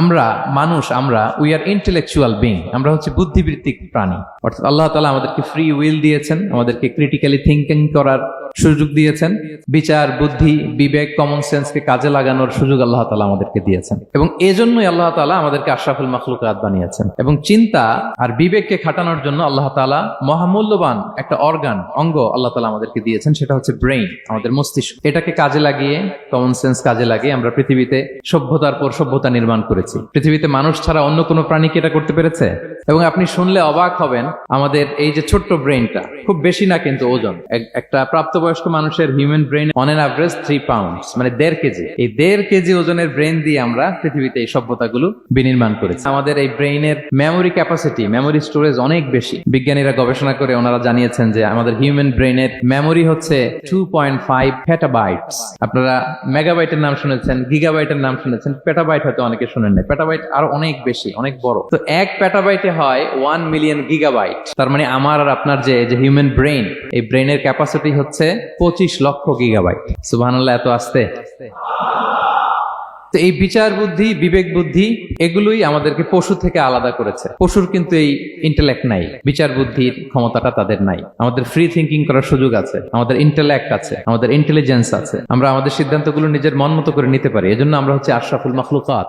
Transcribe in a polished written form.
আমরা মানুষ, আমরা উই আর ইন্টেলেকচুয়াল বিং, আমরা হচ্ছে বুদ্ধিবৃত্তিক প্রাণী। অর্থাৎ আল্লাহ তাআলা আমাদেরকে ফ্রি উইল দিয়েছেন, আমাদেরকে ক্রিটিক্যালি থিঙ্কিং করার সুযোগ দিয়েছেন, বিচার, বুদ্ধি, বিবেক, কমন সেন্সকে কাজে লাগানোর সুযোগ আল্লাহ তাআলা আমাদেরকে দিয়েছেন। এবং এজন্যই আল্লাহ তাআলা আমাদেরকে আশরাফুল মাখলুকাত বানিয়েছেন। এবং চিন্তা আর বিবেককে খাটানোর জন্য আল্লাহ তাআলা মহামূল্যবান একটা অঙ্গ আল্লাহ তাআলা আমাদেরকে দিয়েছেন, সেটা হচ্ছে ব্রেইন, আমাদের মস্তিষ্ক। এটাকে কাজে লাগিয়ে, কমন সেন্স কাজে লাগিয়ে আমরা পৃথিবীতে সভ্যতার পর সভ্যতা নির্মাণ করেছি। পৃথিবীতে মানুষ ছাড়া অন্য কোনো প্রাণী কি এটা করতে পেরেছে? এবং আপনি শুনলে অবাক হবেন, আমাদের এই যে ছোট্ট ব্রেইনটা, খুব বেশি না কিন্তু ওজন, একটা প্রাপ্তবয়স্ক মানুষের human brain on an average 3 pounds, মানে 1.5 কেজি। এই 1.5 কেজি ওজনের ব্রেইন দিয়ে আমরা পৃথিবীতে এই সভ্যতাগুলো বিনির্মাণ করেছি। আমাদের এই ব্রেইনের মেমোরি ক্যাপাসিটি, মেমোরি স্টোরেজ অনেক বেশি। বিজ্ঞানীরা গবেষণা করে ওনারা জানিয়েছেন যে আমাদের হিউম্যান ব্রেইনের মেমোরি হচ্ছে 2.5 পেটাবাইটস। আপনারা মেগাবাইটের নাম শুনেছেন, গিগাবাইটের নাম শুনেছেন, পেটাবাইট হয়তো অনেকে শুনেন না। পেটাবাইট আরো অনেক বেশি, অনেক বড়। তো 1 পেটাবাইটে হয় 1 মিলিয়ন গিগাবাইট। তার মানে আমার আর আপনার যে হিউম্যান ব্রেইন, এই ব্রেইনের ক্যাপাসিটি হচ্ছে 25 লক্ষ গিগাবাইট। সুবহানাল্লাহ, এত আসতে। তো এই বিচার বুদ্ধি, বিবেক বুদ্ধি, এগুলোই আমাদেরকে পশু থেকে আলাদা করেছে। পশুর কিন্তু এই ইন্টেলেক্ট নাই, বিচার বুদ্ধির ক্ষমতাটা তাদের নাই। আমাদের ফ্রি থিঙ্কিং করার সুযোগ আছে, আমাদের ইন্টেলেক্ট আছে, আমাদের ইন্টেলিজেন্স আছে। আমরা আমাদের সিদ্ধান্তগুলো নিজের মন মতো করে নিতে পারি। এজন্য আমরা হচ্ছে আশরাফুল মাখলুকাত।